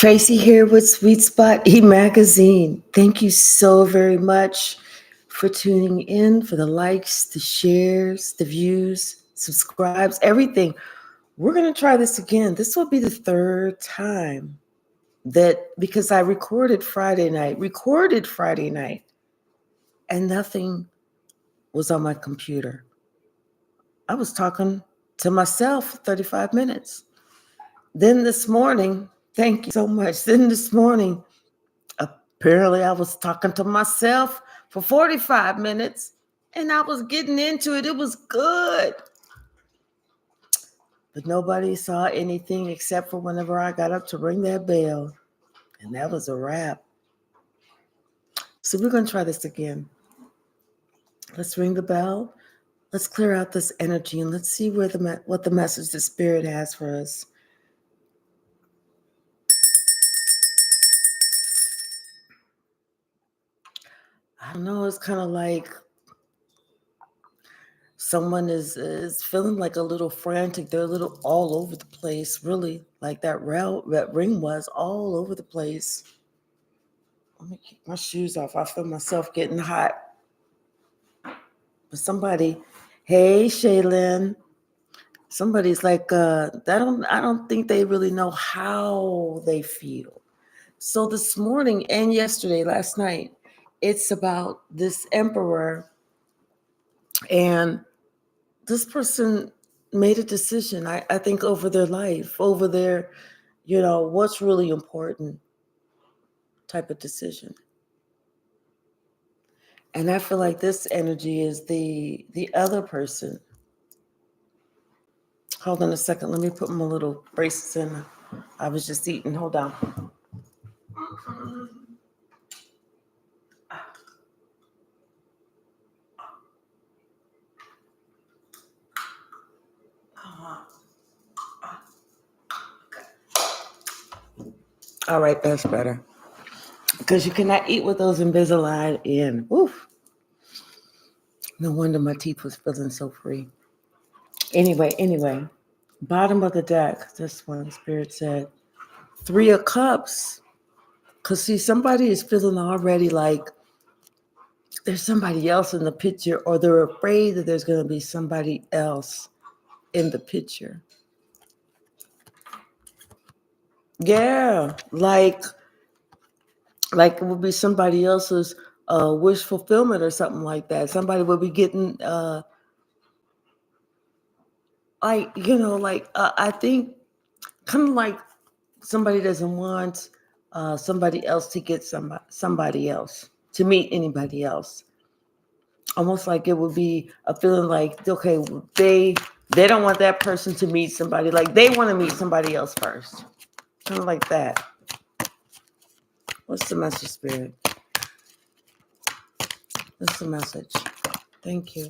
Tracy here with Sweet Spot e-magazine. Thank you so very much for tuning in, for the likes, the shares, the views, subscribes, everything. We're going to try this again. This will be the third time because I recorded Friday night, and nothing was on my computer. I was talking to myself for 35 minutes. Then this morning, thank you so much. Then this morning, apparently I was talking to myself for 45 minutes and I was getting into it. It was good. But nobody saw anything except for whenever I got up to ring that bell. And that was a wrap. So we're going to try this again. Let's ring the bell. Let's clear out this energy and let's see what the message the Spirit has for us. I don't know. It's kind of like someone is feeling like a little frantic. They're a little all over the place, really, like that ring was all over the place. Let me keep my shoes off. I feel myself getting hot. But somebody, hey, Shaylin, somebody's like, I don't think they really know how they feel. So this morning and yesterday, last night, it's about this emperor, and this person made a decision, I think, over their life, over their, what's really important type of decision. And I feel like this energy is the other person. Hold on a second. Let me put my little braces in. I was just eating. Hold on. All right, that's better. Because you cannot eat with those Invisalign in. Oof. No wonder my teeth was feeling so free. Anyway, bottom of the deck, this one, Spirit said, 3 of Cups. Because, see, somebody is feeling already like there's somebody else in the picture, or they're afraid that there's going to be somebody else in the picture. Yeah, like it would be somebody else's wish fulfillment or something like that. Somebody would be getting, I think kind of like somebody doesn't want somebody else to get somebody else, to meet anybody else. Almost like it would be a feeling like, okay, they don't want that person to meet somebody. Like they want to meet somebody else first. Kind of like that. What's the message, Spirit? What's the message? Thank you.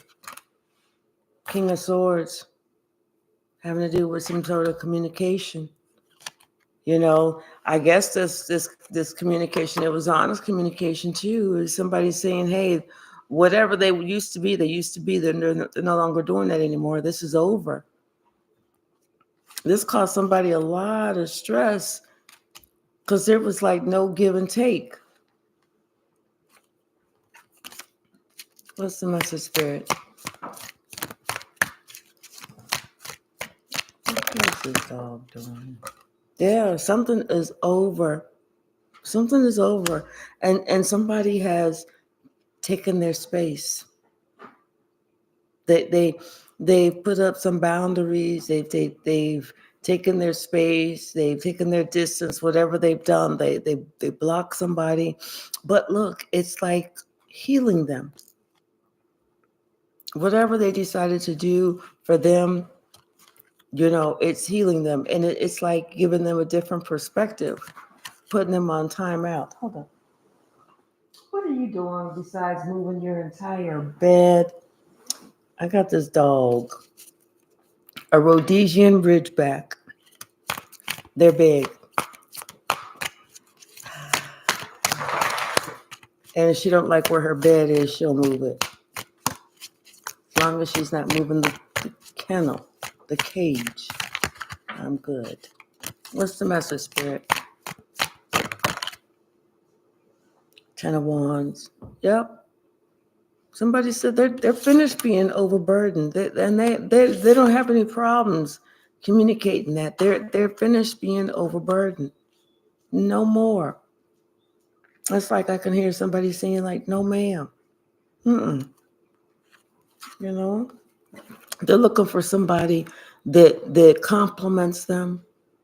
King of Swords. Having to do with some sort of communication. I guess this communication, it was honest communication too. Is somebody saying, hey, whatever they used to be, they're no longer doing that anymore. This is over. This caused somebody a lot of stress because there was like no give and take. What's the message, Spirit? What is this dog doing? Yeah, something is over. Something is over. And somebody has taken their space. They put up some boundaries. They've taken their space. They've taken their distance. Whatever they've done, they block somebody. But look, it's like healing them. Whatever they decided to do for them, it's healing them, and it's like giving them a different perspective, putting them on timeout. Hold on. What are you doing besides moving your entire bed? I got this dog, a Rhodesian Ridgeback. They're big. And if she don't like where her bed is, she'll move it. As long as she's not moving the kennel, the cage, I'm good. What's the message, Spirit? Ten of Wands. Yep. Somebody said they're finished being overburdened, they don't have any problems communicating that they're finished being overburdened. No more. It's like I can hear somebody saying like, "No, ma'am." You know, they're looking for somebody that compliments them,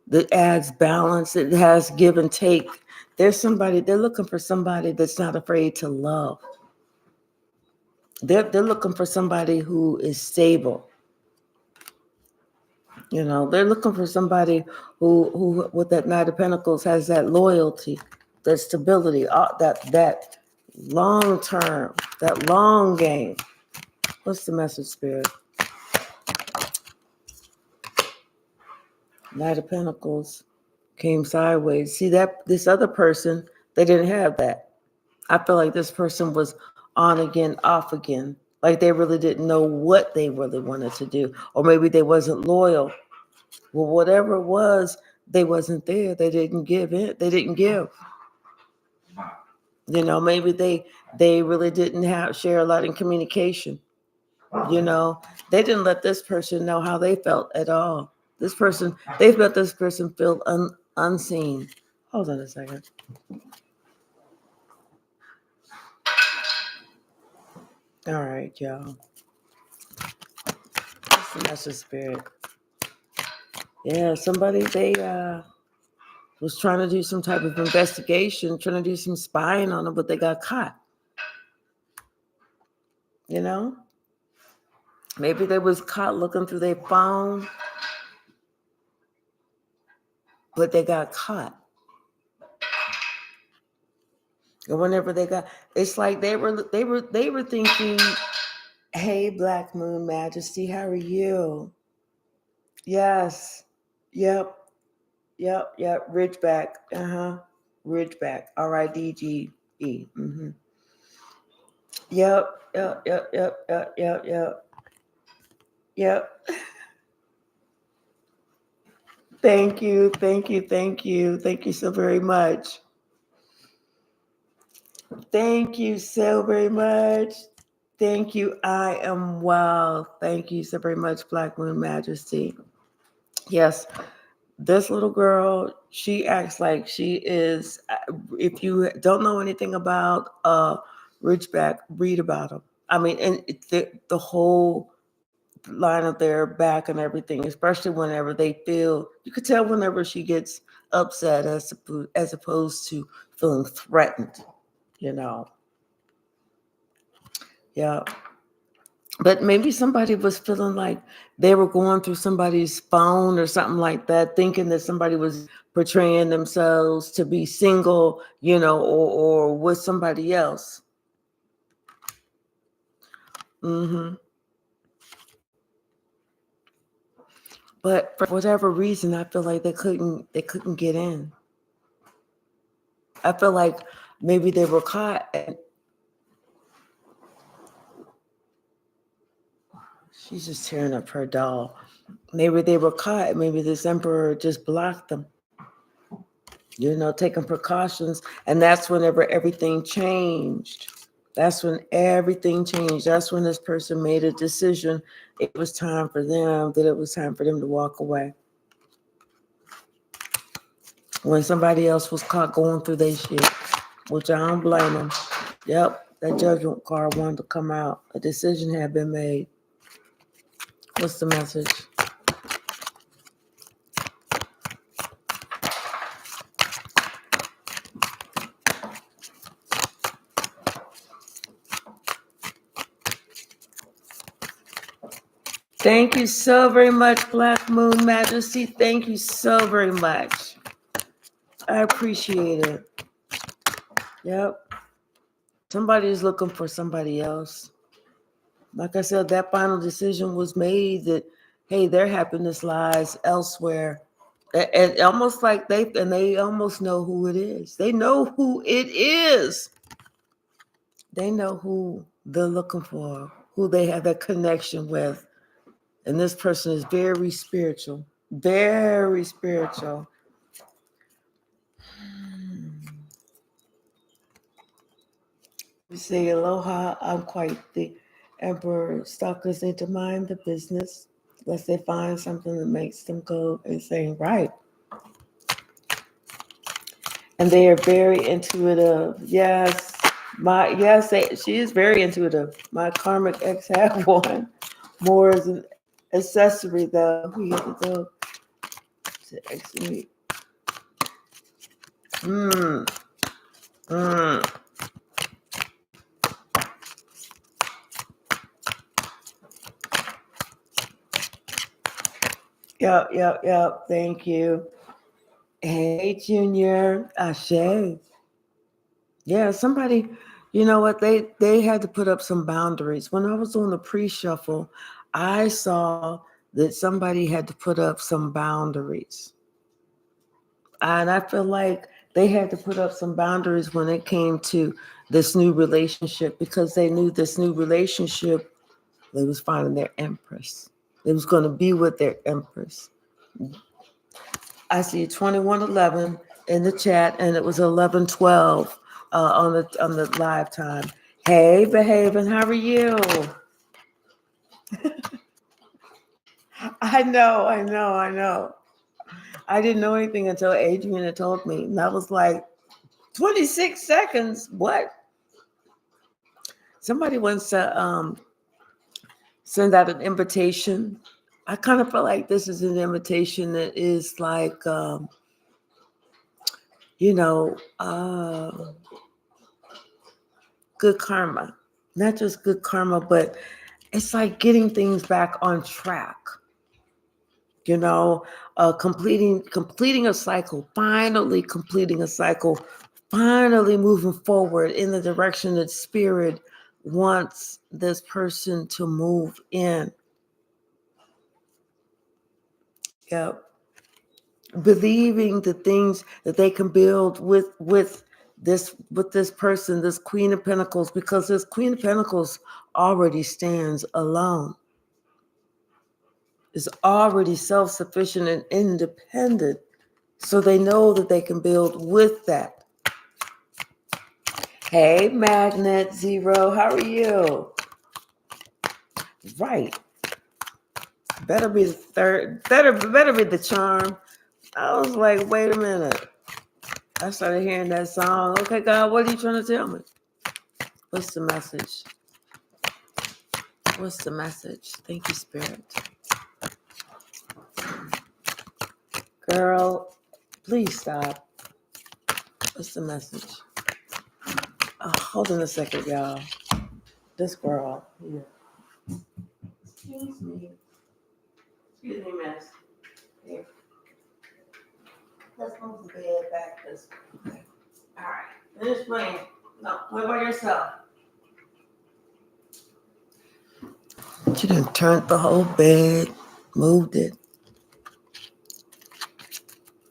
that adds balance, that has give and take. They're looking for somebody that's not afraid to love. They're looking for somebody who is stable. They're looking for somebody who with that Knight of Pentacles has that loyalty, that stability, that long term, that long game. What's the message, Spirit? Knight of Pentacles came sideways. See that this other person, they didn't have that. I feel like this person was on again, off again. Like they really didn't know what they really wanted to do. Or maybe they wasn't loyal. Well, whatever it was, they wasn't there. They didn't give it. They didn't give. Maybe they really didn't share a lot in communication. They didn't let this person know how they felt at all. They felt this person feel unseen. Hold on a second. All right, y'all. That's the message, Spirit. Yeah, somebody, they was trying to do some type of investigation, trying to do some spying on them, but they got caught. Maybe they was caught looking through their phone, but they got caught. And whenever it's like they were thinking, "Hey, Black Moon Majesty, how are you?" Yes. Yep. Ridgeback. Ridgeback. RIDGE. Mm-hmm. Yep. Yep. Thank you so very much. Thank you so very much. Thank you. I am well. Thank you so very much, Black Moon Majesty. Yes, this little girl, she acts like she is. If you don't know anything about Ridgeback, read about them. I mean, and the whole line of their back and everything, especially whenever they feel, you could tell whenever she gets upset as opposed to feeling threatened, Yeah. But maybe somebody was feeling like they were going through somebody's phone or something like that, thinking that somebody was portraying themselves to be single, or with somebody else. But for whatever reason, I feel like they couldn't get in. I feel like maybe they were caught. She's just tearing up her doll. Maybe they were caught. Maybe this emperor just blocked them. Taking precautions. And that's whenever everything changed. That's when everything changed. That's when this person made a decision. It was time for them to walk away. When somebody else was caught going through their shit, which I don't blame them. Yep, that judgment card wanted to come out. A decision had been made. What's the message? Thank you so very much, Black Moon Majesty. Thank you so very much. I appreciate it. Yep. Somebody is looking for somebody else. Like I said, that final decision was made that, hey, their happiness lies elsewhere. And almost like they almost know who it is. They know who it is. They know who they're looking for, who they have that connection with. And this person is very spiritual. Very spiritual. We say aloha. I'm quite the emperor. Stalkers need to mind the business unless they find something that makes them go insane. Right. And they are very intuitive. Yes. She is very intuitive. My karmic ex had one. More as an accessory though. We get to go to exit. Mm. Mm. Yep. Thank you. Hey, Junior. Ashe. Yeah, somebody, you know what? They had to put up some boundaries. When I was on the pre-shuffle, I saw that somebody had to put up some boundaries. And I feel like they had to put up some boundaries when it came to this new relationship because they knew this new relationship, they was finding their empress. It was going to be with their empress. I see 2111 in the chat, and it was 1112 on the live time. Hey, behaving, how are you? I know. I didn't know anything until Adrian had told me, and I was like, 26 seconds. What? Somebody wants to send out an invitation. I kind of feel like this is an invitation that is like, you know, good karma. Not just good karma, but it's like getting things back on track. You know, completing a cycle, finally completing a cycle, finally moving forward in the direction that spirit wants this person to move in. Yep. Believing the things that they can build with this person, this Queen of Pentacles, because this Queen of Pentacles already stands alone. Is already self-sufficient and independent. So they know that they can build with that. Hey, Magnet Zero, how are you? Right. Better be the third. Better be the charm. I was like, wait a minute. I started hearing that song. Okay, God, what are you trying to tell me? What's the message? What's the message? Thank you, Spirit. Girl, please stop. What's the message? Oh, hold on a second, y'all. This girl here. Excuse me. Excuse me, miss. Here. Let's move the bed back this way. All right. Finish playing. No, play by yourself. She done turned the whole bed, moved it.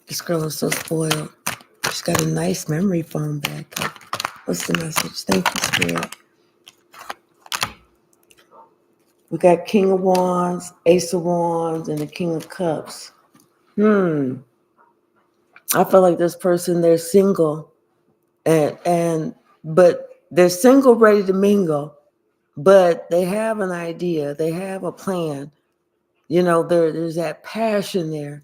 This girl is so spoiled. She's got a nice memory foam back up. What's the message? Thank you, Spirit. We got King of Wands, Ace of Wands, and the King of Cups. I feel like this person, they're single, but they're single, ready to mingle, but they have an idea, they have a plan. You know, there's that passion there,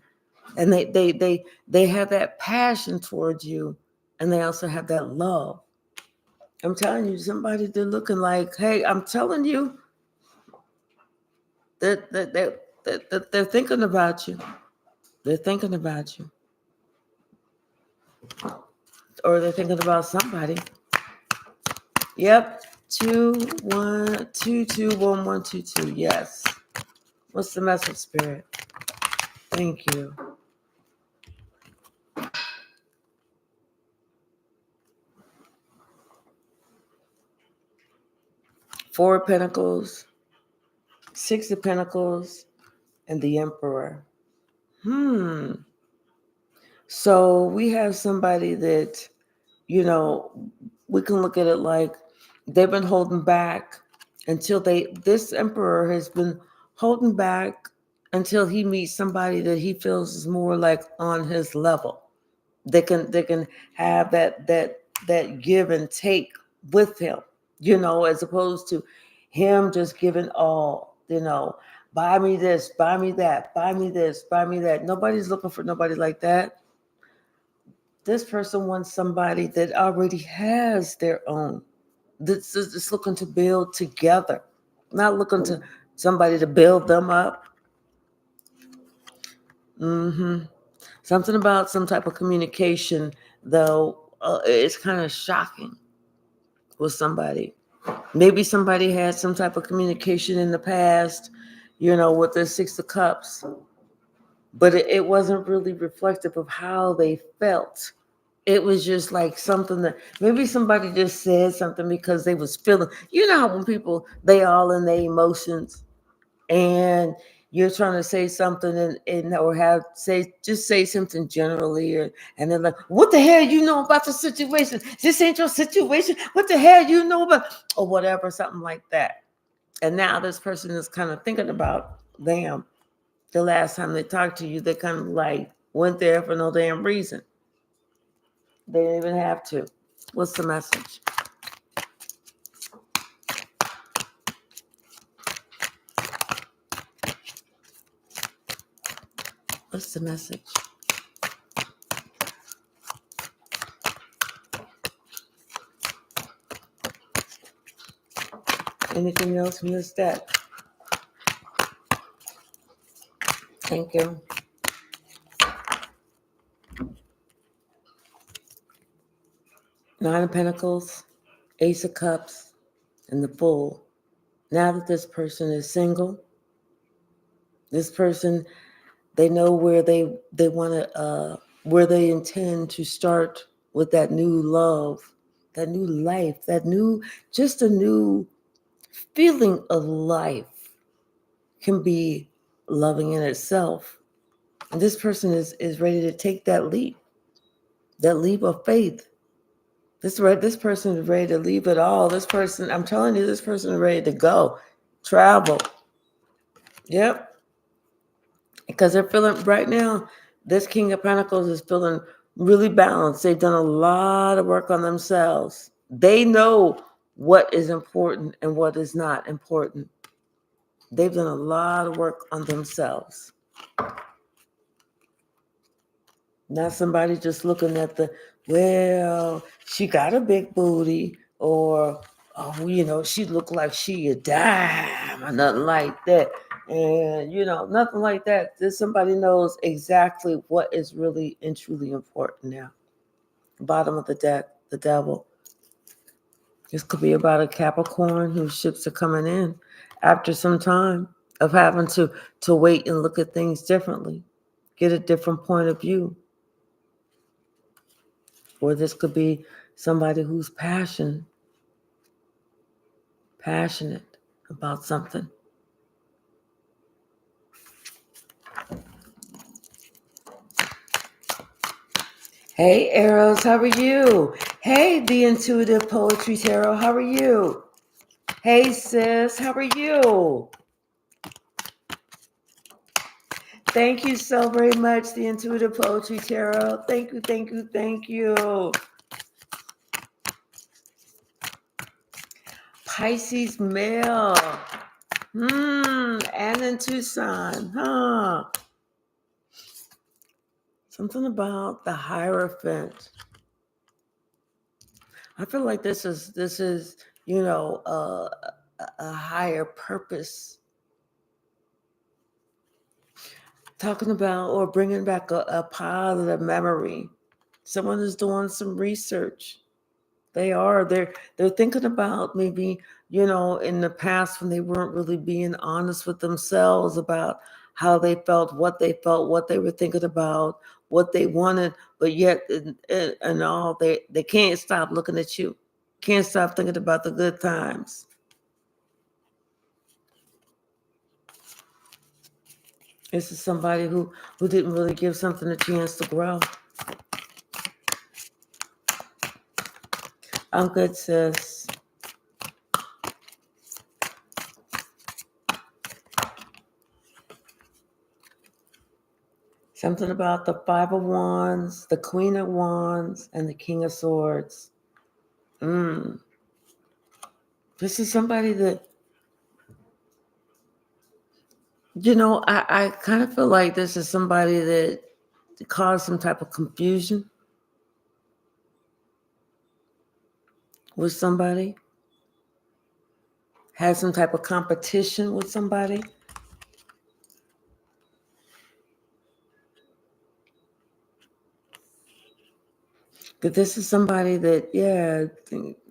and they have that passion towards you, and they also have that love. I'm telling you, somebody they're looking like, hey, I'm telling you that they're thinking about you. They're thinking about you. Or they're thinking about somebody. Yep. 2-1-2-2-1-1-2-2. Yes. What's the message, Spirit? Thank you. Four of Pentacles, Six of Pentacles, and the Emperor. So we have somebody that, you know, we can look at it like they've been holding back until this Emperor has been holding back until he meets somebody that he feels is more like on his level. They can have that give and take with him. as opposed to him just giving all, buy me this, buy me that, buy me this, buy me that. Nobody's looking for nobody like that. This person wants somebody that already has their own. This is just looking to build together, not looking to somebody to build them up. Something about some type of communication, though, it's kind of shocking with somebody. Maybe somebody had some type of communication in the past, with the Six of Cups, but it wasn't really reflective of how they felt. It was just like something that maybe somebody just said something because they was feeling. You know how when people, they all in their emotions, and you're trying to say something and or just say something generally, and they're like, what the hell you know about the situation? This ain't your situation. What the hell you know about, or whatever, something like that. And now this person is kind of thinking about, damn, the last time they talked to you, they kind of like went there for no damn reason. They didn't even have to. What's the message? What's the message? Anything else from this deck? Thank you. Nine of Pentacles, Ace of Cups, and the Fool. Now that this person is single, this person, they know where they want to, where they intend to start with that new love, that new life, just a new feeling of life can be loving in itself. And this person is ready to take that leap of faith. This person is ready to leave it all. This person, I'm telling you, this person is ready to go, travel. Yep. Because they're feeling right now, this King of Pentacles is feeling really balanced. They've done a lot of work on themselves. They know what is important and what is not important. They've done a lot of work on themselves. Not somebody just looking at she got a big booty, or, she looked like she a dime, or nothing like that. And, nothing like that. This somebody knows exactly what is really and truly important now. Bottom of the deck, the Devil. This could be about a Capricorn whose ships are coming in after some time of having to wait and look at things differently, get a different point of view. Or this could be somebody who's passionate about something. Hey, Arrows, how are you? Hey, the Intuitive Poetry Tarot, how are you? Hey, sis, how are you? Thank you so very much, the Intuitive Poetry Tarot. Thank you, thank you, thank you. Pisces male. And in Tucson, huh? Something about the Hierophant. I feel like this is a higher purpose. Talking about or bringing back a positive memory. Someone is doing some research. They're thinking about maybe, in the past when they weren't really being honest with themselves about how they felt, what they were thinking about, what they wanted, but yet and all they can't stop looking at you. Can't stop thinking about the good times. This is somebody who didn't really give something a chance to grow. I'm good, sis. Something about the Five of Wands, the Queen of Wands, and the King of Swords. This is somebody that, I kind of feel like this is somebody that caused some type of confusion with somebody, had some type of competition with somebody. But this is somebody that,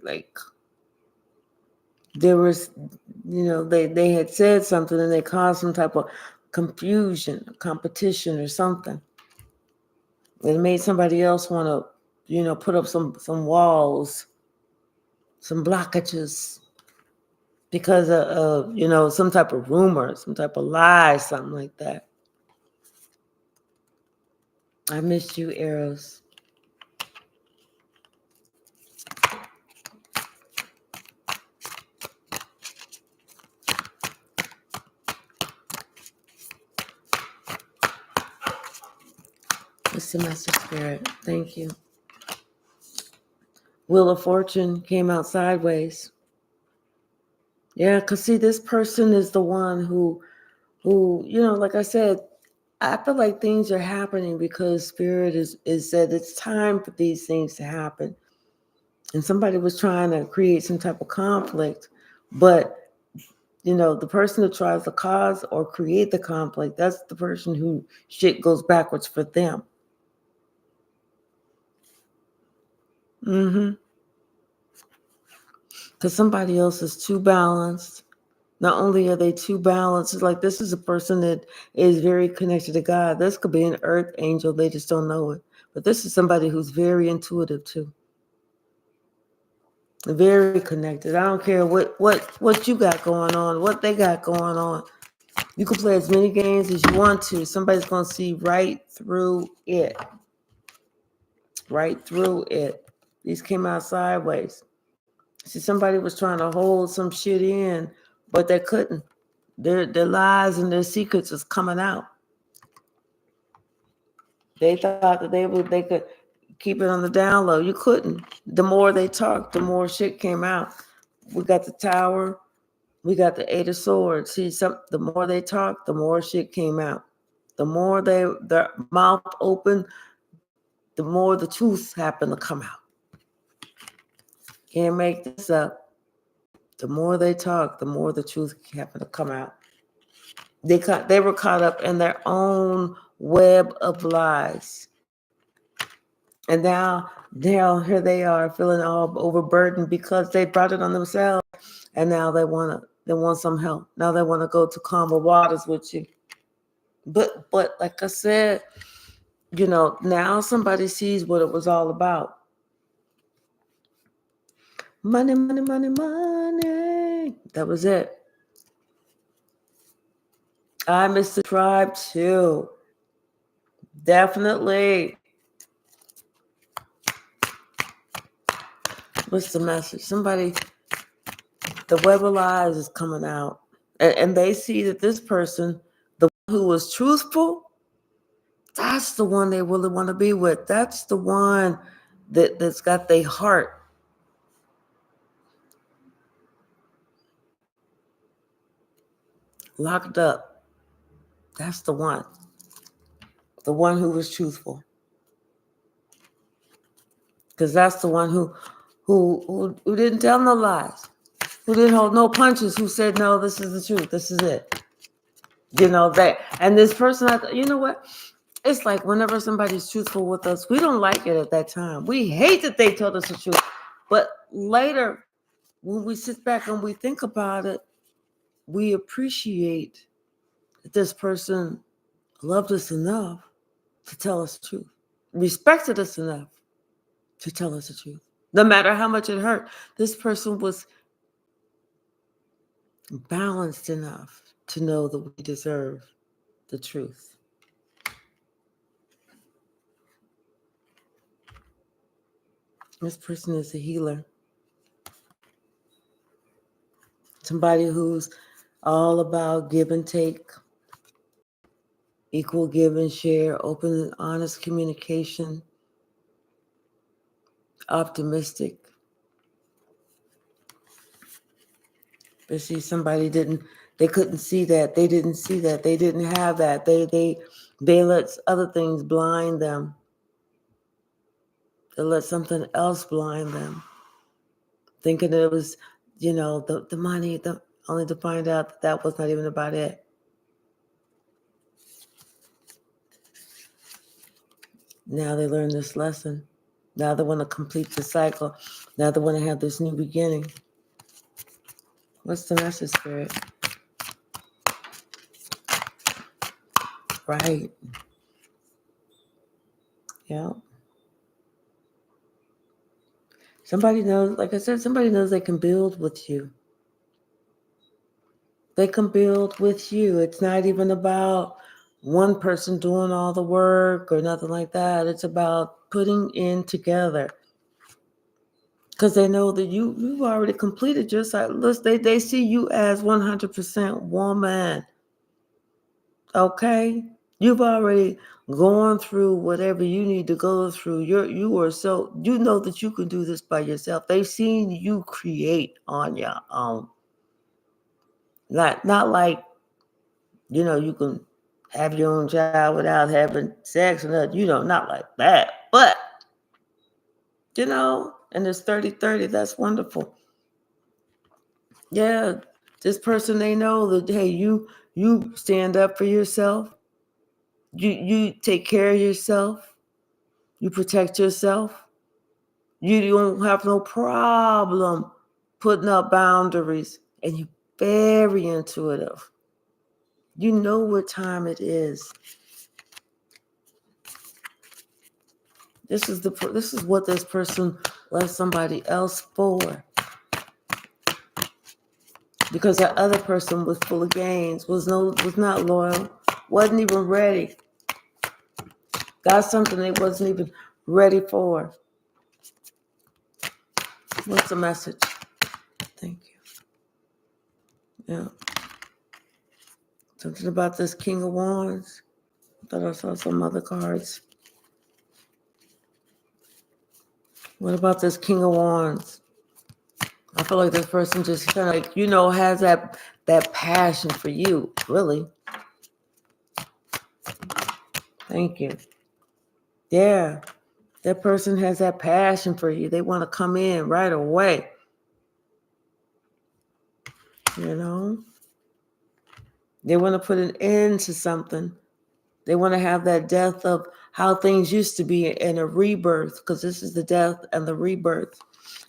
like there was, they had said something and they caused some type of confusion, competition or something. It made somebody else want to, put up some walls, some blockages because of, some type of rumor, some type of lie, something like that. I missed you, Eros. What's the message, Spirit? Thank you. Wheel of Fortune came out sideways. Yeah, because see, this person is the one who, like I said, I feel like things are happening because Spirit is said it's time for these things to happen. And somebody was trying to create some type of conflict, but the person who tries to cause or create the conflict, that's the person who shit goes backwards for them. Because somebody else is too balanced. Not only are they too balanced, it's like this is a person that is very connected to God. This could be an earth angel. They just don't know it. But this is somebody who's very intuitive too. Very connected. I don't care what you got going on, what they got going on. You can play as many games as you want to. Somebody's going to see right through it. Right through it. These came out sideways. See, somebody was trying to hold some shit in, but they couldn't. Their lies and their secrets is coming out. They thought that they could keep it on the down low. You couldn't. The more they talked, the more shit came out. We got the Tower. We got the Eight of Swords. See, the more they talked, the more shit came out. The more their mouth opened, the more the truth happened to come out. Can't make this up. The more they talk, the more the truth happened to come out. They were caught up in their own web of lies. And now here they are feeling all overburdened because they brought it on themselves. And now they want some help. Now they want to go to calmer waters with you. But like I said, now somebody sees what it was all about. Money, money, money, money. That was it. I miss the tribe too. Definitely. What's the message? Somebody, the web of lies is coming out. And they see that this person, the one who was truthful, that's the one they really want to be with. That's the one that's got their heart. Locked up. That's the one. The one who was truthful. Because that's the one who didn't tell no lies. Who didn't hold no punches, who said, no, this is the truth. This is it. That. And this person, you know what? It's like whenever somebody's truthful with us, we don't like it at that time. We hate that they told us the truth. But later, when we sit back and we think about it, we appreciate that this person loved us enough to tell us the truth, respected us enough to tell us the truth. No matter how much it hurt, this person was balanced enough to know that we deserve the truth. This person is a healer. Somebody who's all about give and take, equal give and share, open and honest communication, optimistic. But see, they couldn't see that. They didn't see that. They didn't have that. They let other things blind them. They let something else blind them. Thinking that it was, the money, only to find out that was not even about it. Now they learn this lesson. Now they want to complete the cycle. Now they want to have this new beginning. What's the message, Spirit? Right. Yeah. Somebody knows, like I said, somebody knows they can build with you. They can build with you. It's not even about one person doing all the work or nothing like that. It's about putting in together. Because they know that you've already completed your cycle. They see you as 100% woman. Okay? You've already gone through whatever you need to go through. You know that you can do this by yourself. They've seen you create on your own. Not like, you can have your own child without having sex or nothing. Not like that. But, and it's 30-30. That's wonderful. Yeah, this person, they know that, hey, you stand up for yourself. You take care of yourself. You protect yourself. You don't have no problem putting up boundaries. And you're very intuitive. You know what time it is. This is what this person left somebody else for. Because that other person was full of games, was not loyal, wasn't even ready. Got something they wasn't even ready for. What's the message? Thank you. Yeah. Something about this King of Wands. I thought I saw some other cards. What about this King of Wands? I feel like this person just kind of like, has that passion for you, really. Thank you. Yeah. That person has that passion for you. They want to come in right away. They want to put an end to something. They want to have that death of how things used to be and a rebirth, because this is the death and the rebirth.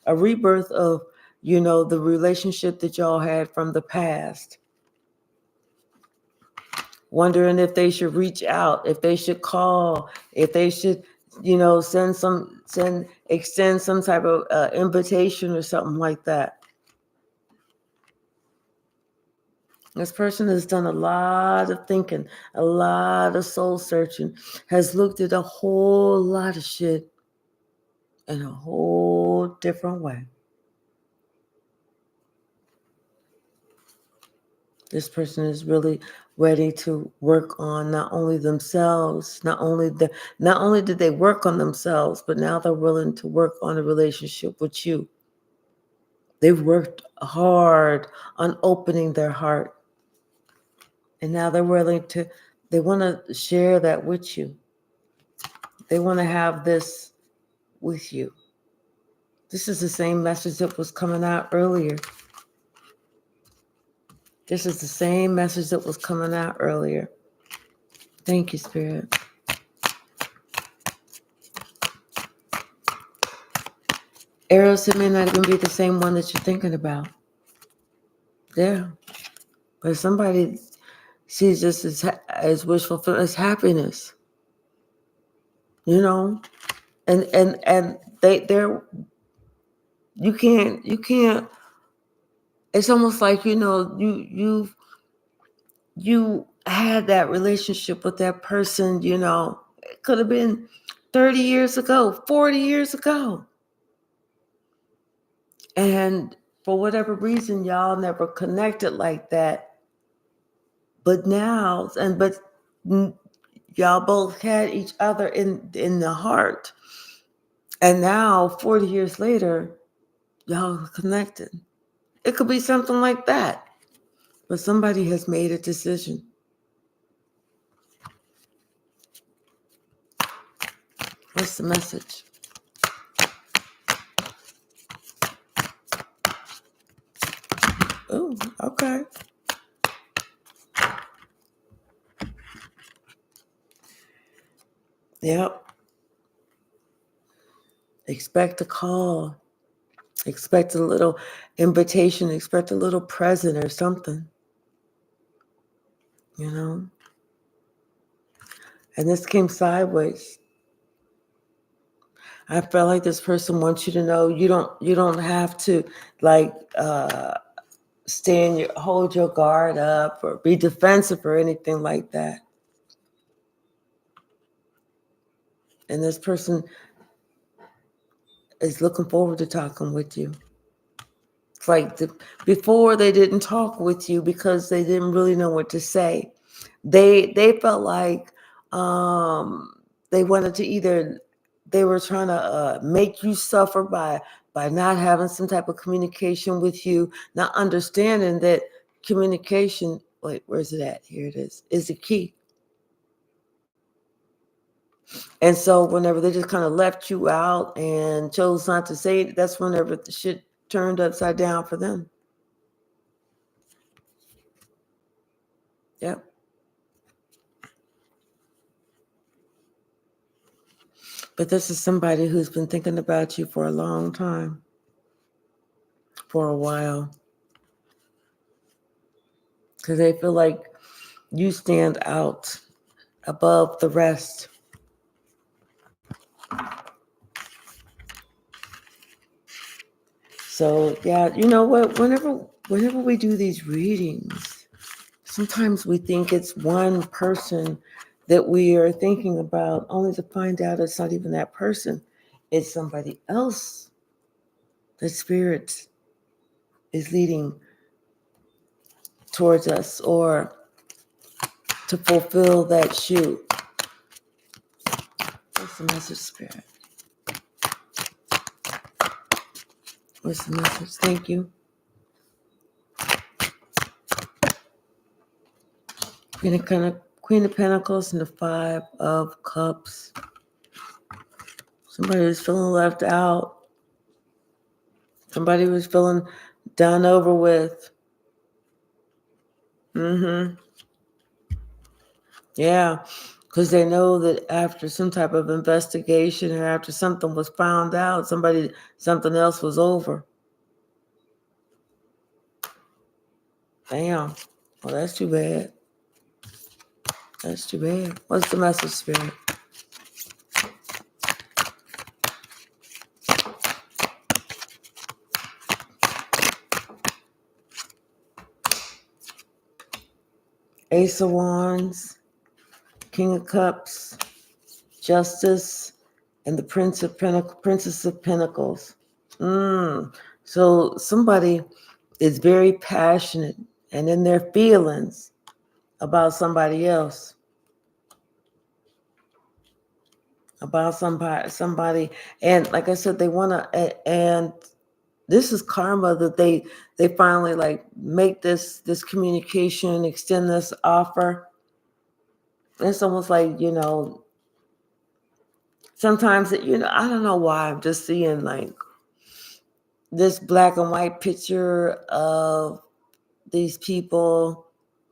A rebirth of, the relationship that y'all had from the past. Wondering if they should reach out, if they should call, if they should, extend some type of invitation or something like that. This person has done a lot of thinking, a lot of soul searching, has looked at a whole lot of shit in a whole different way. This person is really ready to work on not only themselves, not only did they work on themselves, but now they're willing to work on a relationship with you. They've worked hard on opening their heart. And now they want to share that with you. They want to have this with you. This is the same message that was coming out earlier. This is the same message that was coming out earlier. Thank you, Spirit. Arrows, it may not even be the same one that you're thinking about. Yeah. But somebody sees this as wishful fulfillment, as happiness. And they're you can't it's almost like, you had that relationship with that person, it could have been 30 years ago, 40 years ago. And for whatever reason, y'all never connected like that. But now, y'all both had each other in the heart. And now, 40 years later, y'all connected. It could be something like that. But somebody has made a decision. What's the message? Oh, okay. Yep. Expect a call. Expect a little invitation. Expect a little present or something. You know? And this came sideways. I felt like this person wants you to know you don't have to like hold your guard up or be defensive or anything like that. And this person is looking forward to talking with you. It's like before they didn't talk with you because they didn't really know what to say. They felt like they wanted to they were trying to make you suffer by not having some type of communication with you, not understanding that communication. Wait, where's it at? Here it is the key. And so whenever they just kind of left you out and chose not to say it, that's whenever the shit turned upside down for them. Yep. But this is somebody who's been thinking about you for a long time, for a while. Because they feel like you stand out above the rest. So yeah, you know what? Whenever we do these readings, sometimes we think it's one person that we are thinking about, only to find out it's not even that person. It's somebody else that spirit is leading towards us or to fulfill that shoe. What's the message, Spirit? What's the message? Thank you. Queen of Pentacles and the Five of Cups. Somebody was feeling left out. Somebody was feeling done over with. Yeah, because they know that after some type of investigation or after something was found out, something else was over. Damn. Well, that's too bad. That's too bad. What's the message, Spirit? Ace of Wands, King of Cups, Justice, and the Princess of Pentacles. So somebody is very passionate and in their feelings about somebody else. About somebody. And like I said, they want to, and this is karma that they finally like make this communication, extend this offer. It's almost like, sometimes I don't know why I'm just seeing like this black and white picture of these people,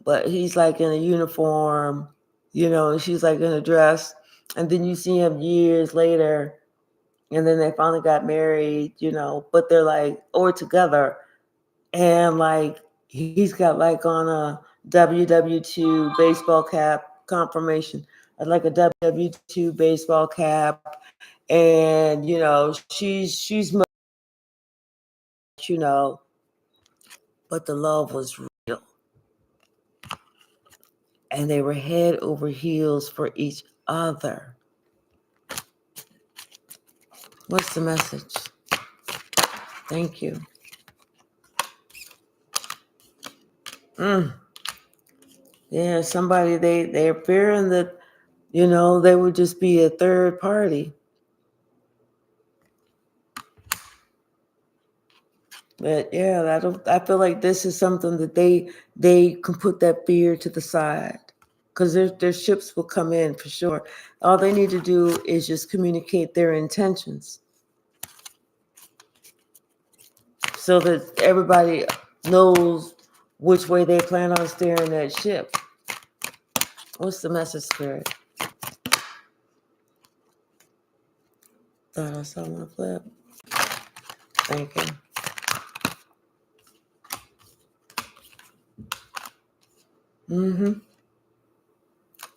but he's like in a uniform, and she's like in a dress, and then you see him years later, and then they finally got married, but they're like, or together, and like he's got like on a WW2 baseball cap confirmation, like a WW2 baseball cap, and she's but the love was real, and they were head over heels for each other. What's the message? Thank you. Yeah, somebody they're fearing that they would just be a third party. But yeah, I feel like this is something that they can put that fear to the side, because their ships will come in for sure. All they need to do is just communicate their intentions so that everybody knows which way they plan on steering that ship. What's the message, Spirit? Thought I saw one flip. Thank you. Mm-hmm.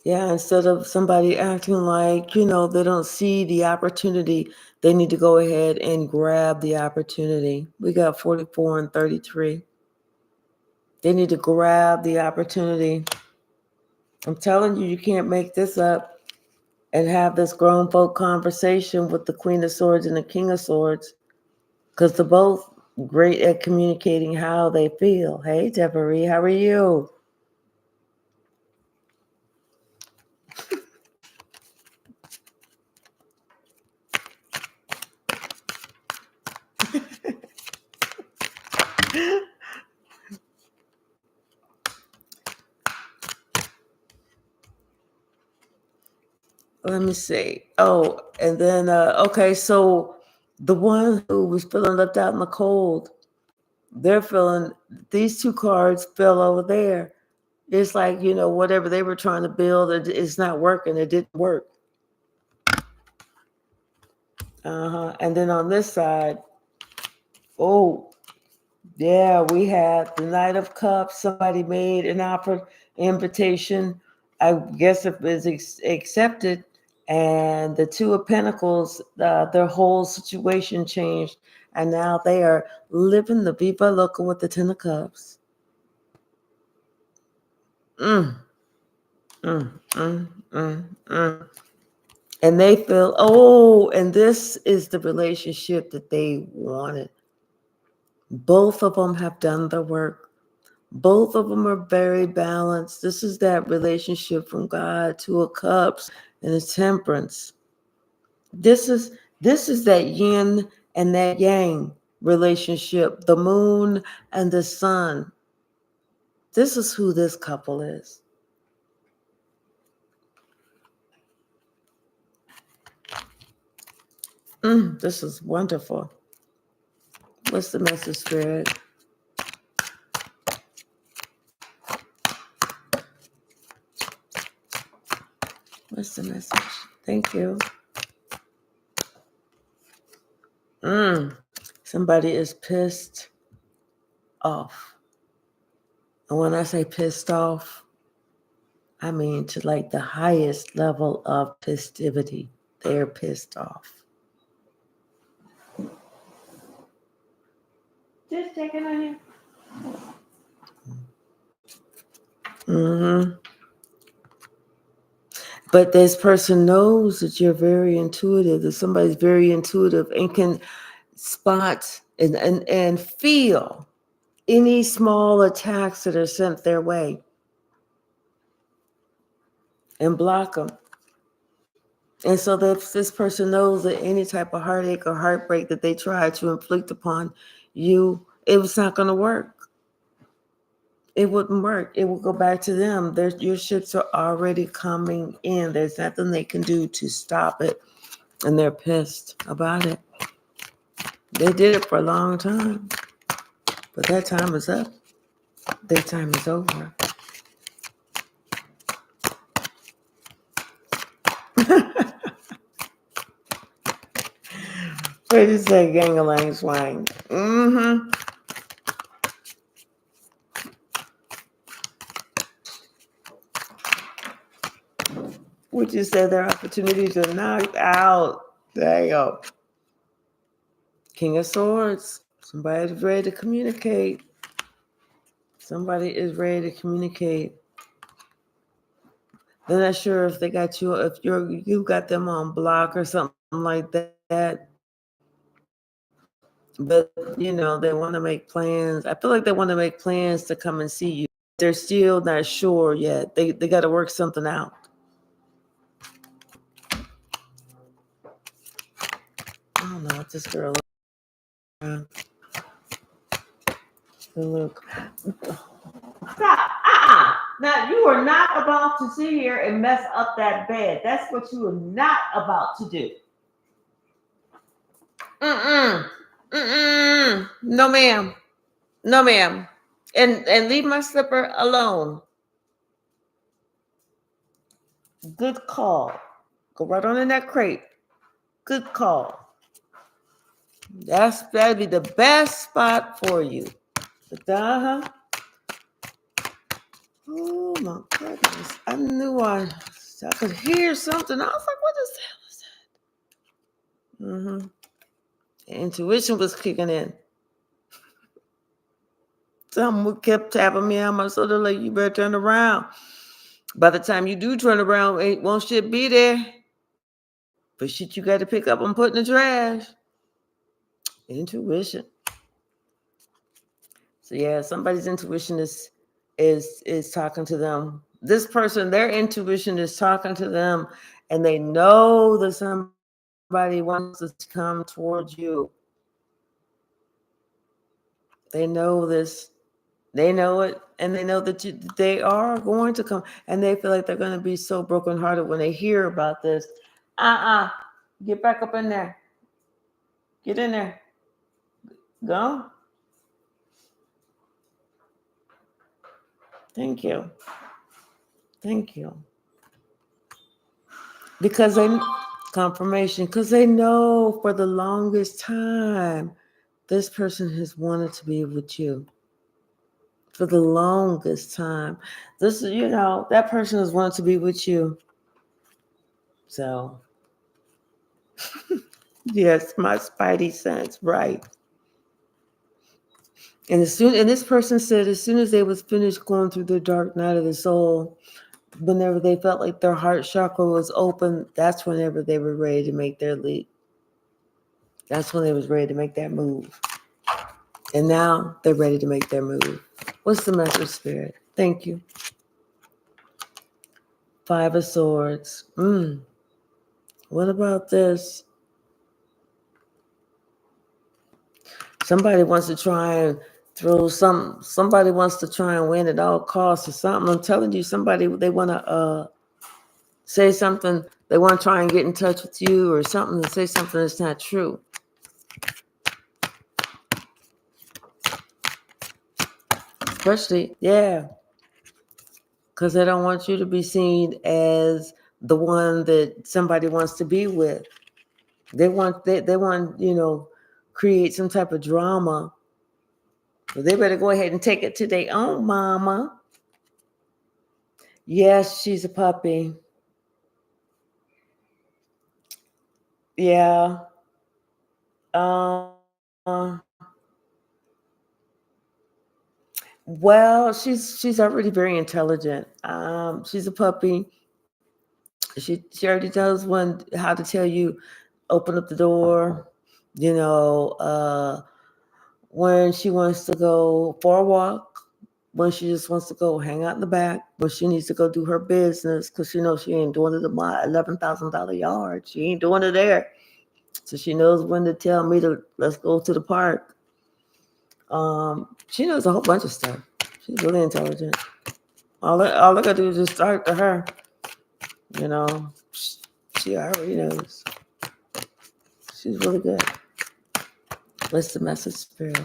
Yeah, instead of somebody acting like, they don't see the opportunity, they need to go ahead and grab the opportunity. We got 44 and 33. They need to grab the opportunity. I'm telling you, you can't make this up and have this grown folk conversation with the Queen of Swords and the King of Swords, because they're both great at communicating how they feel. Hey, Deborah, how are you? Let me see. Oh, and then, okay, so the one who was feeling left out in the cold, these two cards fell over there. It's like, whatever they were trying to build, it's not working. It didn't work. And then on this side, oh, yeah, we had the Knight of Cups. Somebody made an invitation. I guess it was accepted. And the Two of Pentacles, their whole situation changed. And now they are living the Viva Loca with the Ten of Cups. Mm, mm, mm, mm, mm. And they feel, and this is the relationship that they wanted. Both of them have done the work. Both of them are very balanced. This is that relationship from God, Two of Cups and a Temperance. This is that yin and that yang relationship, the moon and the sun. This is who this couple is. This is wonderful. What's the message, Spirit? What's the message? Thank you. Somebody is pissed off. And when I say pissed off, I mean to like the highest level of festivity. They're pissed off. Just checking on you. But this person knows that you're very intuitive, that somebody's very intuitive and can spot and feel any small attacks that are sent their way and block them. And so this person knows that any type of heartache or heartbreak that they try to inflict upon you, it was not going to work. It wouldn't work. It will go back to them. Your ships are already coming in. There's nothing they can do to stop it. And they're pissed about it. They did it for a long time. But that time is up. Their time is over. What did you say, gang-a-lang swang? Would you say their opportunities are knocked out? There you go. King of Swords. Somebody's ready to communicate. Somebody is ready to communicate. They're not sure if they got you, if you got them on block or something like that. But they want to make plans. I feel like they want to make plans to come and see you. They're still not sure yet. They got to work something out. I don't know what this girl is. Look. Stop. Now, you are not about to sit here and mess up that bed. That's what you are not about to do. Mm-mm. Mm-mm. No, ma'am. No, ma'am. And leave my slipper alone. Good call. Go right on in that crate. Good call. That'd be the best spot for you. Uh-huh. Oh my goodness. I knew I could hear something. I was like, what the hell is that? Mm-hmm. Intuition was kicking in. Someone kept tapping me on my shoulder like, you better turn around. By the time you do turn around, won't shit be there. But shit you got to pick up and put in the trash. Intuition. So yeah, somebody's intuition is talking to them. This person, their intuition is talking to them, and they know that somebody wants to come towards you. They know this. They know it, and they know that they are going to come, and they feel like they're going to be so brokenhearted when they hear about this. Get back up in there. Get in there. Go. Thank you. Thank you. Because they confirmation, because they know for the longest time this person has wanted to be with you. For the longest time. This, that person has wanted to be with you. So yes, my spidey sense, right. And this person said as soon as they was finished going through the dark night of the soul, whenever they felt like their heart chakra was open, that's whenever they were ready to make their leap. That's when they was ready to make that move. And now they're ready to make their move. What's the message, Spirit? Thank you. 5 of Swords. What about this? Somebody wants to try and somebody wants to try and win at all costs or something. I'm telling you, they want to say something. They want to try and get in touch with you or something to say something that's not true. Especially, yeah. Because they don't want you to be seen as the one that somebody wants to be with. They want, create some type of drama. Well, they better go ahead and take it to their own mama. Yes, she's a puppy. Yeah. Well, she's already very intelligent. She's a puppy. She already knows how to tell you, open up the door. When she wants to go for a walk, when she just wants to go hang out in the back, when she needs to go do her business, because she knows she ain't doing it at my $11,000 yard. She ain't doing it there. So she knows when to tell me let's go to the park. She knows a whole bunch of stuff. She's really intelligent. All I gotta do is just start to her. She already knows. She's really good. What's the message, Spirit?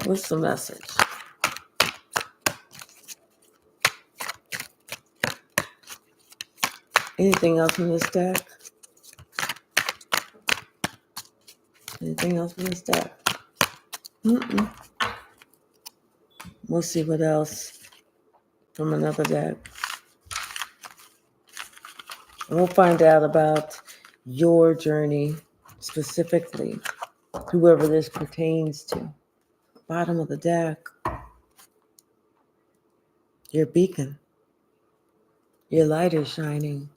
What's the message? Anything else in this deck? Anything else in this deck? We'll see what else from another deck. And we'll find out about your journey specifically, whoever this pertains to. Bottom of the deck. Your beacon. Your light is shining.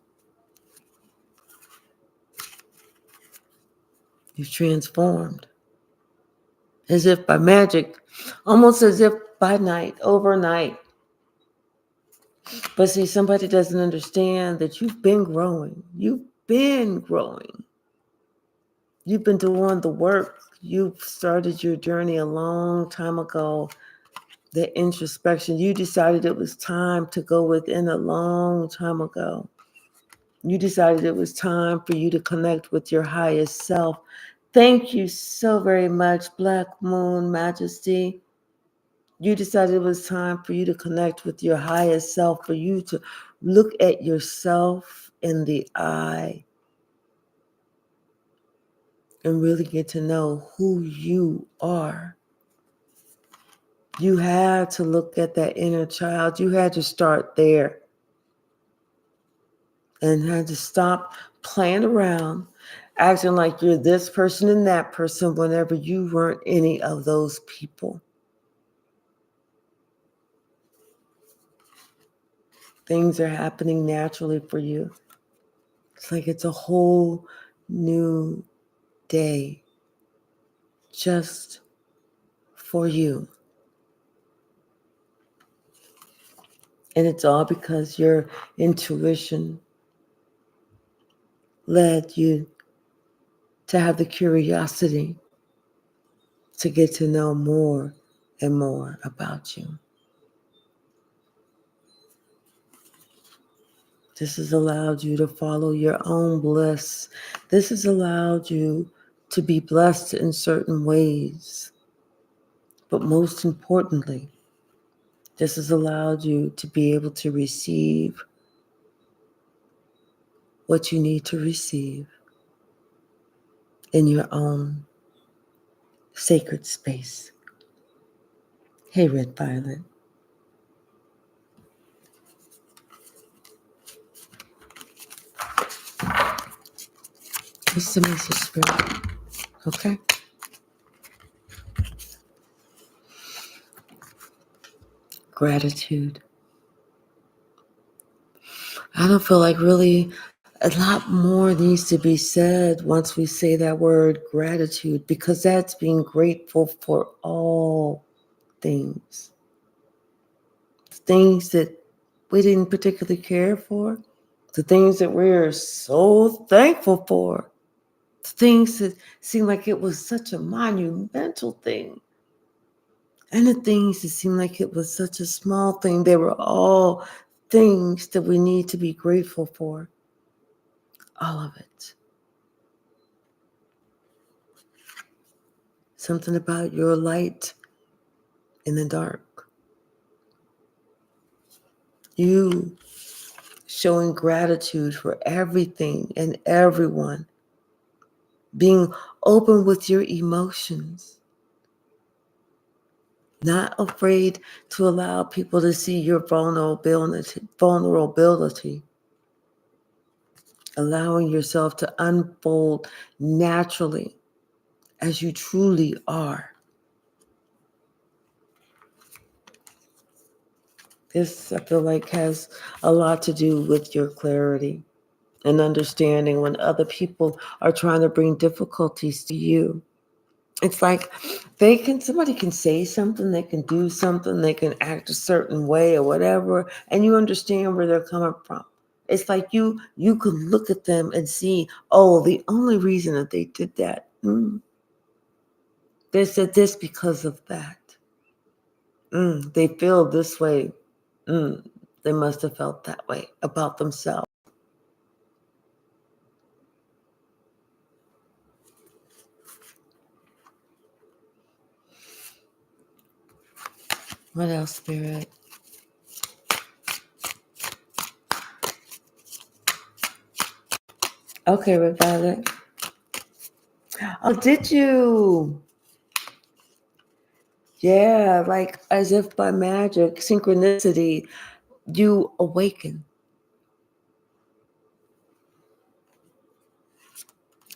You've transformed. As if by magic, almost as if by night, overnight. But see, somebody doesn't understand that you've been growing. You've been growing. You've been doing the work. You've started your journey a long time ago. The introspection. You decided it was time to go within a long time ago. You decided it was time for you to connect with your highest self. Thank you so very much, Black Moon Majesty. You decided it was time for you to connect with your highest self, for you to look at yourself in the eye and really get to know who you are. You had to look at that inner child. You had to start there and had to stop playing around, acting like you're this person and that person whenever you weren't any of those people. Things are happening naturally for you. It's like it's a whole new day just for you. And it's all because your intuition led you to have the curiosity to get to know more and more about you. This has allowed you to follow your own bliss. This has allowed you to be blessed in certain ways. But most importantly, this has allowed you to be able to receive what you need to receive in your own sacred space. Hey, Red Violet. What's the message, Spirit? Okay. Gratitude. I don't feel like really a lot more needs to be said once we say that word gratitude, because that's being grateful for all things. Things that we didn't particularly care for, the things that we're so thankful for, the things that seem like it was such a monumental thing, and the things that seem like it was such a small thing. They were all things that we need to be grateful for. All of it. Something about your light in the dark. You showing gratitude for everything and everyone. Being open with your emotions. Not afraid to allow people to see your vulnerability. Allowing yourself to unfold naturally as you truly are. This, I feel like, has a lot to do with your clarity and understanding when other people are trying to bring difficulties to you. It's like somebody can say something, they can do something, they can act a certain way or whatever, and you understand where they're coming from. It's like you can look at them and see, oh, the only reason that they did that, they said this because of that. They feel this way. They must have felt that way about themselves. What else, Spirit? Okay, Red Violet. Oh, did you? Yeah, like as if by magic, synchronicity, you awaken.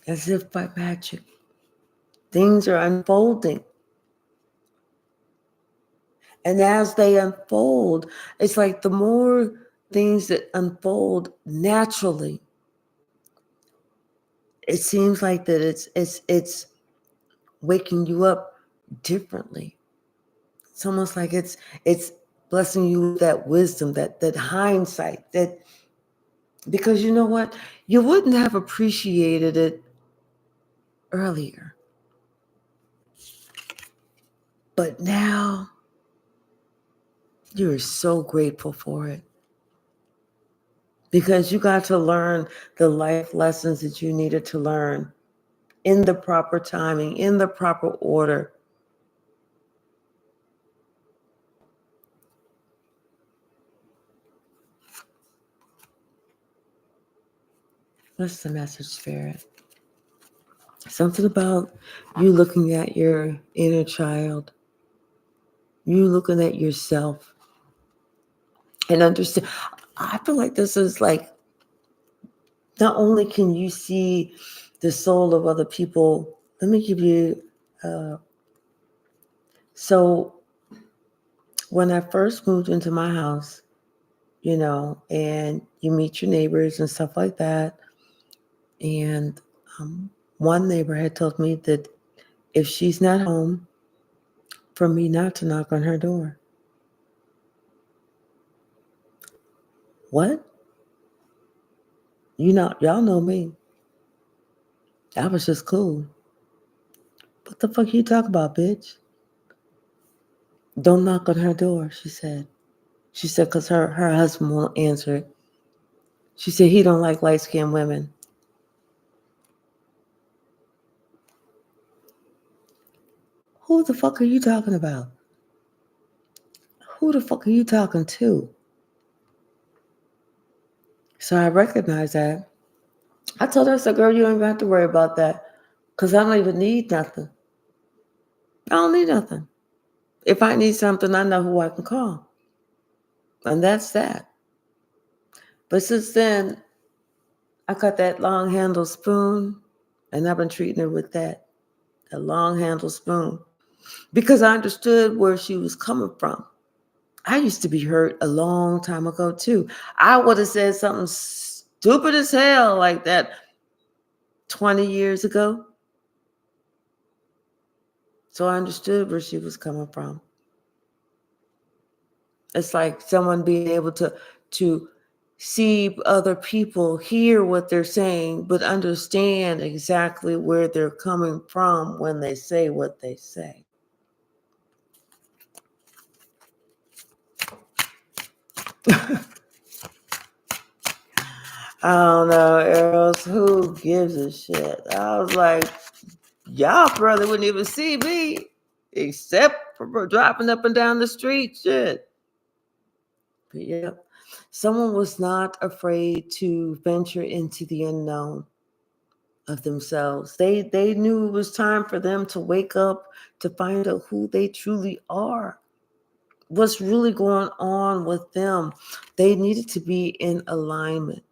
As if by magic. Things are unfolding. And as they unfold, it's like the more things that unfold naturally, it seems like that it's waking you up differently. It's almost like it's blessing you with that wisdom, that hindsight, that because you know what? You wouldn't have appreciated it earlier. But now you're so grateful for it. Because you got to learn the life lessons that you needed to learn in the proper timing, in the proper order. What's the message, Spirit? Something about you looking at your inner child, you looking at yourself, and understand. I feel like this is like, not only can you see the soul of other people, let me give you, so when I first moved into my house, and you meet your neighbors and stuff like that. And one neighbor had told me that if she's not home, for me not to knock on her door. What? Y'all know me. I was just cool. What the fuck you talk about, bitch? Don't knock on her door, she said. She said, because her husband won't answer it. She said he don't like light-skinned women. Who the fuck are you talking about? Who the fuck are you talking to? So I recognize that. I told her, I said, girl, you don't even have to worry about that because I don't even need nothing. I don't need nothing. If I need something, I know who I can call. And that's that. But since then, I got that long handled spoon, and I've been treating her with that long handled spoon, because I understood where she was coming from. I used to be hurt a long time ago, too. I would have said something stupid as hell like that 20 years ago. So I understood where she was coming from. It's like someone being able to see other people, hear what they're saying, but understand exactly where they're coming from when they say what they say. I don't know, Eros, who gives a shit? I was like, y'all probably wouldn't even see me except for dropping up and down the street, shit. But yeah, someone was not afraid to venture into the unknown of themselves. They knew it was time for them to wake up, to find out who they truly are, what's really going on with them. They needed to be in alignment.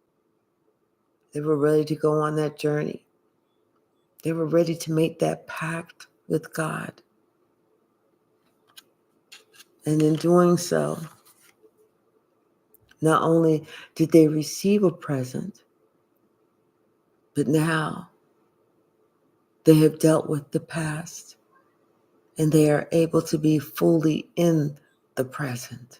They were ready to go on that journey. They were ready to make that pact with God. And in doing so, not only did they receive a present, but now they have dealt with the past and they are able to be fully in the present.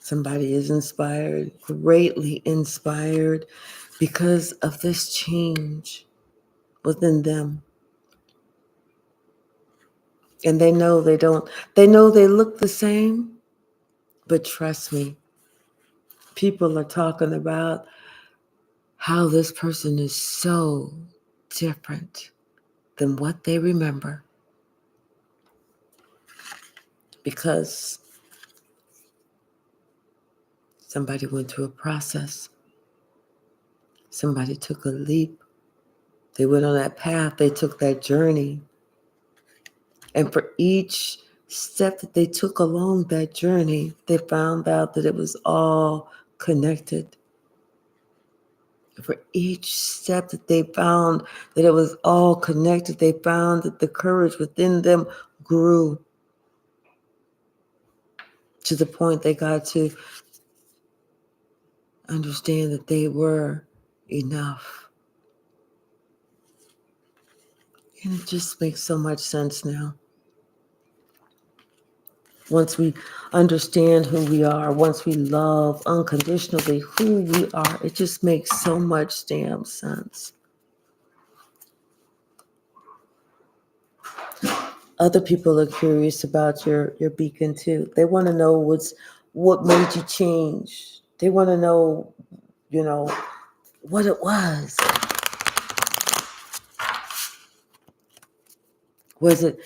Somebody is inspired, greatly inspired, because of this change within them. And they know they look the same, but trust me, people are talking about how this person is so different than what they remember. Because somebody went through a process. Somebody took a leap. They went on that path. They took that journey. And for each step that they took along that journey, they found out that it was all connected. For each step that they found that it was all connected, they found that the courage within them grew to the point they got to understand that they were enough. And it just makes so much sense now. Once we understand who we are, once we love unconditionally who we are, it just makes so much damn sense. Other people are curious about your beacon too. They want to know what made you change. They want to know, what it was. Was it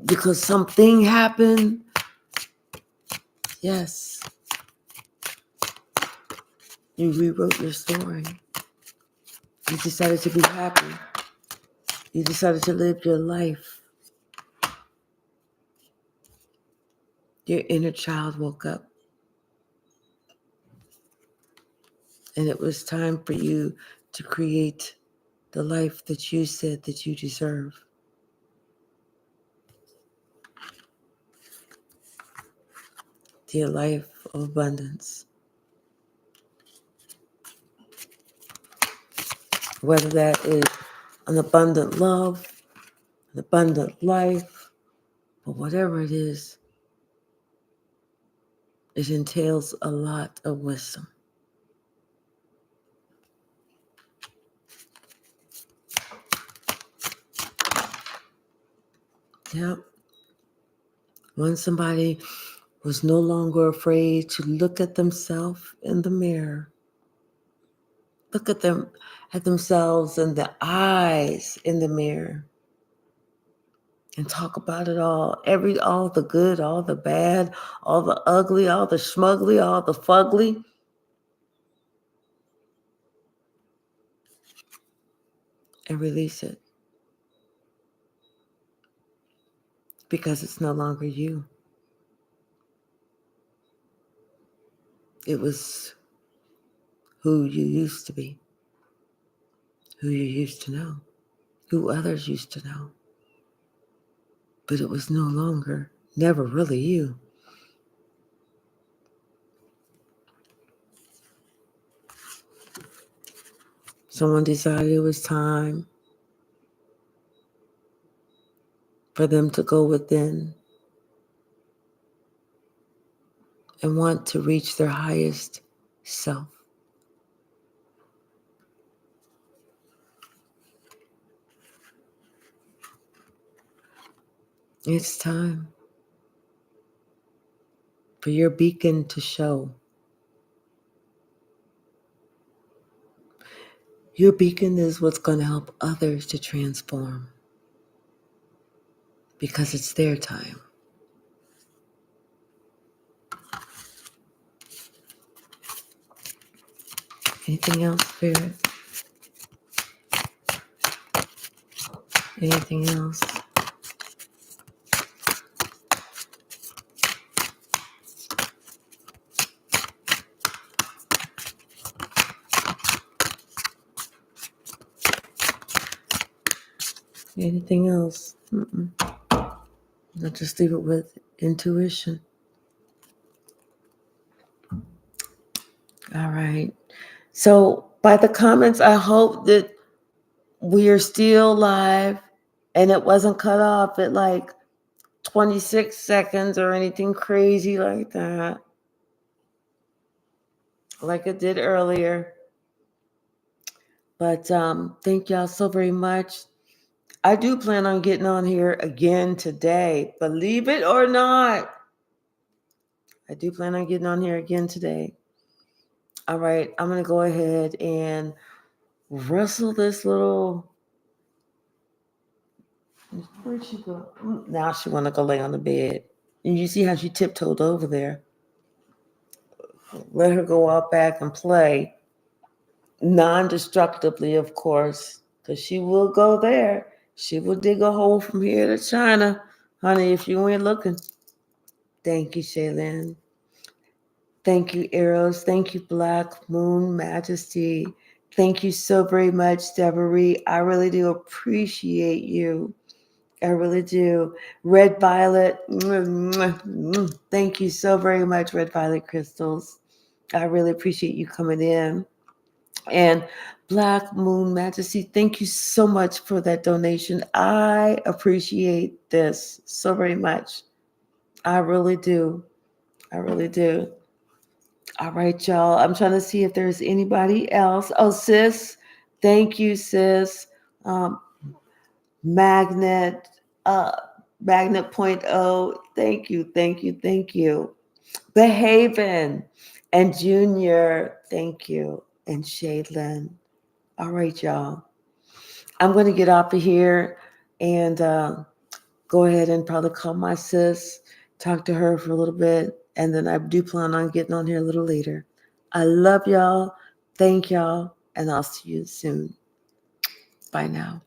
because something happened? Yes. You rewrote your story. You decided to be happy. You decided to live your life. Your inner child woke up. And it was time for you to create the life that you said that you deserve. The life of abundance. Whether that is an abundant love, an abundant life, or whatever it is, it entails a lot of wisdom. Yep. When somebody was no longer afraid to look at themselves in the mirror, look at themselves in the eyes in the mirror, and talk about it all. All the good, all the bad, all the ugly, all the schmugly, all the fugly. And release it. Because it's no longer you. It was who you used to be. Who you used to know. Who others used to know. But it was no longer, never really you. Someone decided it was time for them to go within and want to reach their highest self. It's time for your beacon to show. Your beacon is what's going to help others to transform. Because it's their time. Anything else, Spirit? Anything else? Anything else? I'll just leave it with intuition. All right. So by the comments, I hope that we are still live and it wasn't cut off at like 26 seconds or anything crazy like that. Like it did earlier. But thank y'all so very much. I do plan on getting on here again today. Believe it or not. I do plan on getting on here again today. All right. I'm going to go ahead and wrestle this little... Where'd she go? Now she want to go lay on the bed. And you see how she tiptoed over there. Let her go out back and play. Non-destructively, of course. Because she will go there. She will dig a hole from here to China. Honey, if you ain't looking. Thank you, Shaylin. Thank you, Eros. Thank you, Black Moon Majesty. Thank you so very much, Deborah. I really do appreciate you. I really do. Red Violet. Thank you so very much, Red Violet Crystals. I really appreciate you coming in. And Black Moon Majesty, thank you so much for that donation. I appreciate this so very much. I really do. I really do. All right, y'all. I'm trying to see if there's anybody else. Oh, sis. Thank you, sis. Um, Magnet, uh, Magnet Point O. Thank you, thank you, thank you. Behaven and Junior. Thank you. And Shaylin. All right, y'all. I'm going to get off of here and go ahead and probably call my sis, talk to her for a little bit, and then I do plan on getting on here a little later. I love y'all. Thank y'all, and I'll see you soon. Bye now.